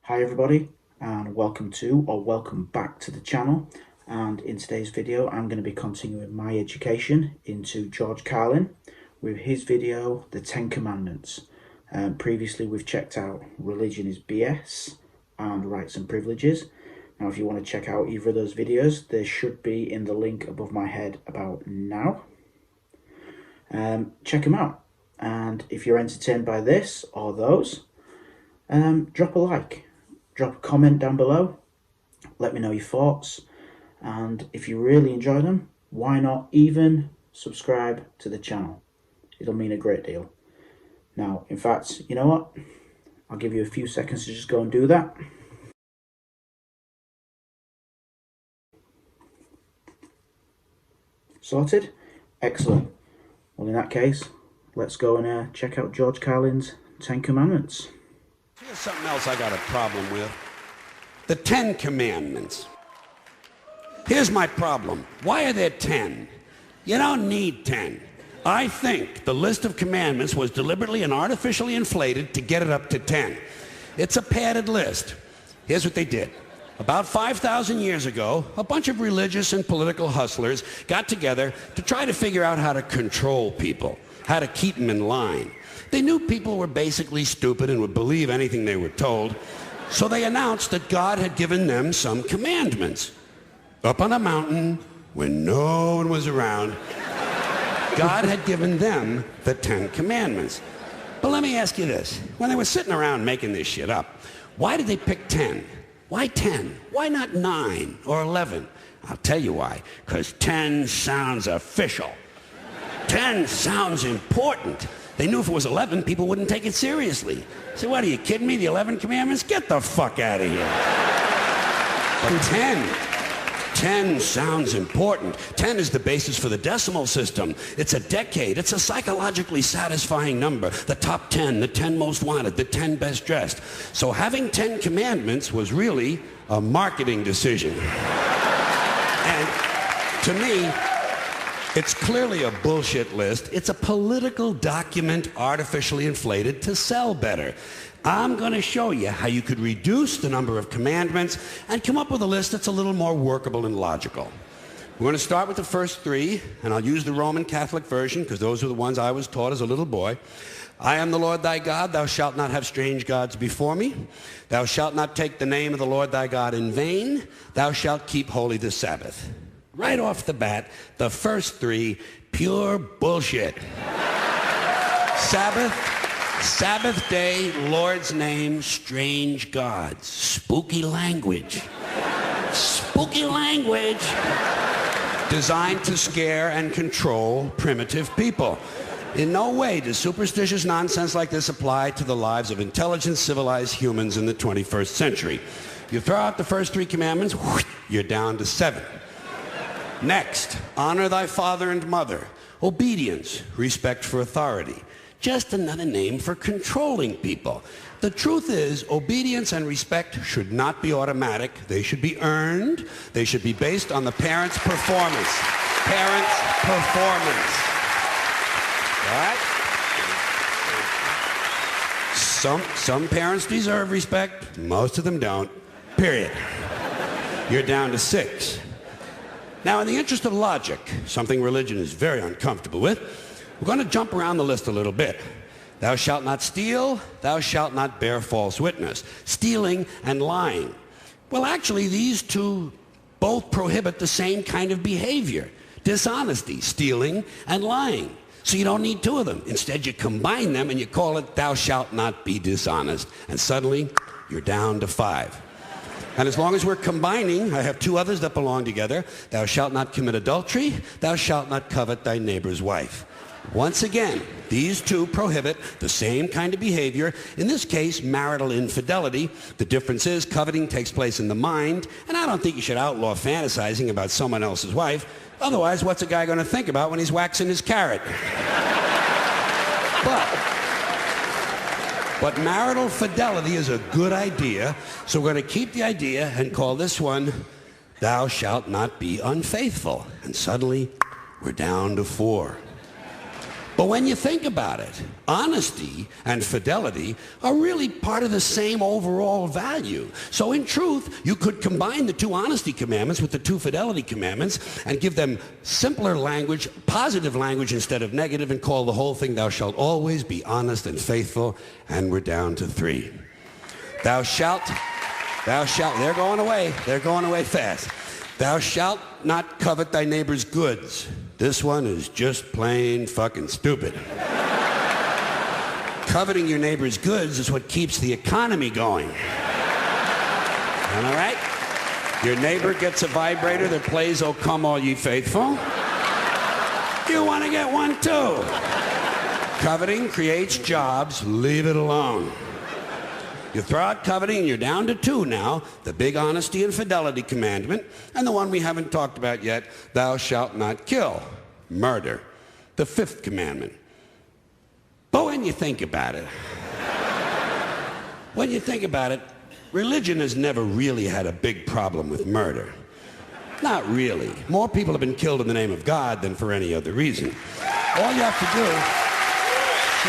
Hi everybody, and welcome back to the channel. And in today's video I'm going to be continuing my education into George Carlin with his video The 10 Commandments. Previously we've checked out Religion is BS and Rights and Privileges. Now if you want to check out either of those videos, they should be in the link above my head about now. Check them out, and if you're entertained by this or those, drop a like, drop a comment down below, let me know your thoughts, and if you really enjoy them, why not even subscribe to the channel? It'll mean a great deal. Now, in fact, you know what? I'll give you a few seconds to just go and do that. Sorted? Excellent. Well, in that case, let's go and check out George Carlin's 10 Commandments. Here's something else I got a problem with. The 10 Commandments. Here's my problem. Why are there 10? You don't need 10. I think the list of commandments was deliberately and artificially inflated to get it up to 10. It's a padded list. Here's what they did. About 5,000 years ago, a bunch of religious and political hustlers got together to try to figure out how to control people, how to keep them in line. They knew people were basically stupid and would believe anything they were told, so they announced that God had given them some commandments. Up on a mountain, when no one was around, God had given them the 10 Commandments. But let me ask you this. When they were sitting around making this shit up, why did they pick 10? Why 10? Why not 9 or 11? I'll tell you why. Because 10 sounds official. 10 sounds important. They knew if it was 11, people wouldn't take it seriously. So what, are you kidding me? The 11 commandments? Get the fuck out of here. But 10 sounds important. 10 is the basis for the decimal system. It's a decade. It's a psychologically satisfying number. The top 10, the 10 most wanted, the 10 best dressed. So having 10 commandments was really a marketing decision. And to me, it's clearly a bullshit list. It's a political document artificially inflated to sell better. I'm going to show you how you could reduce the number of commandments and come up with a list that's a little more workable and logical. We're going to start with the first 3, and I'll use the Roman Catholic version because those are the ones I was taught as a little boy. I am the Lord thy God. Thou shalt not have strange gods before me. Thou shalt not take the name of the Lord thy God in vain. Thou shalt keep holy the Sabbath. Right off the bat, the first 3, pure bullshit. Sabbath day, Lord's name, strange gods. Spooky language. Spooky language. Designed to scare and control primitive people. In no way does superstitious nonsense like this apply to the lives of intelligent, civilized humans in the 21st century. You throw out the first 3 commandments, you're down to 7. Next, honor thy father and mother. Obedience, respect for authority. Just another name for controlling people. The truth is, obedience and respect should not be automatic. They should be earned. They should be based on the parent's performance. Parent's performance. All right? Some parents deserve respect. Most of them don't. Period. You're down to 6. Now, in the interest of logic, something religion is very uncomfortable with, we're going to jump around the list a little bit. Thou shalt not steal. Thou shalt not bear false witness. Stealing and lying. Well, actually, these 2 both prohibit the same kind of behavior. Dishonesty, stealing, and lying. So you don't need 2 of them. Instead, you combine them and you call it thou shalt not be dishonest. And suddenly, you're down to 5. And as long as we're combining, I have 2 others that belong together. Thou shalt not commit adultery. Thou shalt not covet thy neighbor's wife. Once again, these 2 prohibit the same kind of behavior, in this case, marital infidelity. The difference is coveting takes place in the mind, and I don't think you should outlaw fantasizing about someone else's wife. Otherwise, what's a guy going to think about when he's waxing his carrot? But marital fidelity is a good idea, so we're going to keep the idea and call this one, thou shalt not be unfaithful. And suddenly, we're down to 4. But when you think about it, honesty and fidelity are really part of the same overall value. So in truth, you could combine the 2 honesty commandments with the 2 fidelity commandments and give them simpler language, positive language instead of negative, and call the whole thing, thou shalt always be honest and faithful, and we're down to 3. Thou shalt, they're going away fast. Thou shalt not covet thy neighbor's goods. This one is just plain fucking stupid. Coveting your neighbor's goods is what keeps the economy going. Am I right? Your neighbor gets a vibrator that plays "O Come All Ye Faithful." You want to get one too. Coveting creates jobs. Leave it alone. You throw out coveting and you're down to 2 now, the big honesty and fidelity commandment, and the one we haven't talked about yet, thou shalt not kill, murder, the 5th commandment. But when you think about it, religion has never really had a big problem with murder. Not really. More people have been killed in the name of God than for any other reason. All you have to do...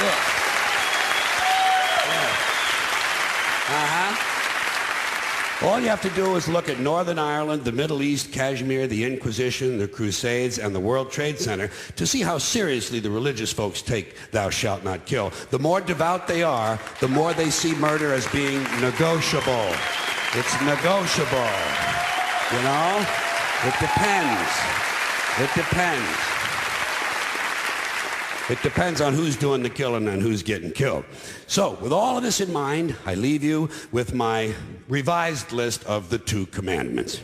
Sure. All you have to do is look at Northern Ireland, the Middle East, Kashmir, the Inquisition, the Crusades, and the World Trade Center to see how seriously the religious folks take thou shalt not kill. The more devout they are, the more they see murder as being negotiable. It's negotiable. You know? It depends. It depends. It depends on who's doing the killing and who's getting killed. So, with all of this in mind, I leave you with my revised list of the 2 commandments.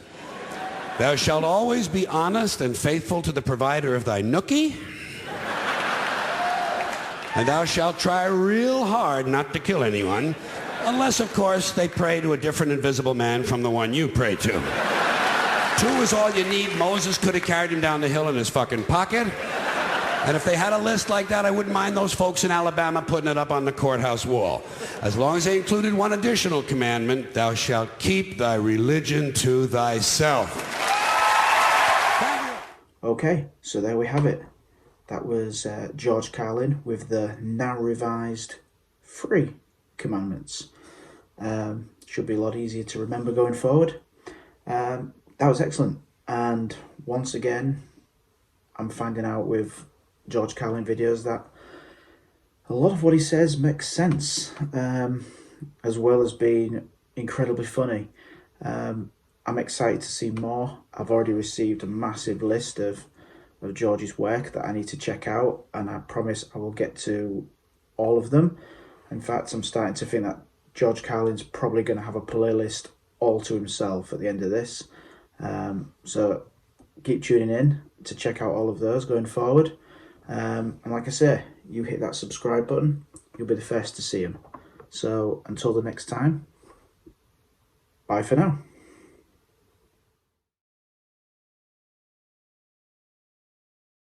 Thou shalt always be honest and faithful to the provider of thy nookie. And thou shalt try real hard not to kill anyone, unless, of course, they pray to a different invisible man from the one you pray to. 2 is all you need. Moses could have carried him down the hill in his fucking pocket. And if they had a list like that, I wouldn't mind those folks in Alabama putting it up on the courthouse wall. As long as they included one additional commandment, thou shalt keep thy religion to thyself. Okay, so there we have it. That was George Carlin with the now revised 3 commandments. Should be a lot easier to remember going forward. That was excellent. And once again, I'm finding out with George Carlin videos that a lot of what he says makes sense, as well as being incredibly funny. I'm excited to see more. I've already received a massive list of George's work that I need to check out, and I promise I will get to all of them. In fact, I'm starting to think that George Carlin's probably going to have a playlist all to himself at the end of this. So keep tuning in to check out all of those going forward. And like I say, you hit that subscribe button, you'll be the first to see them. So until the next time, bye for now.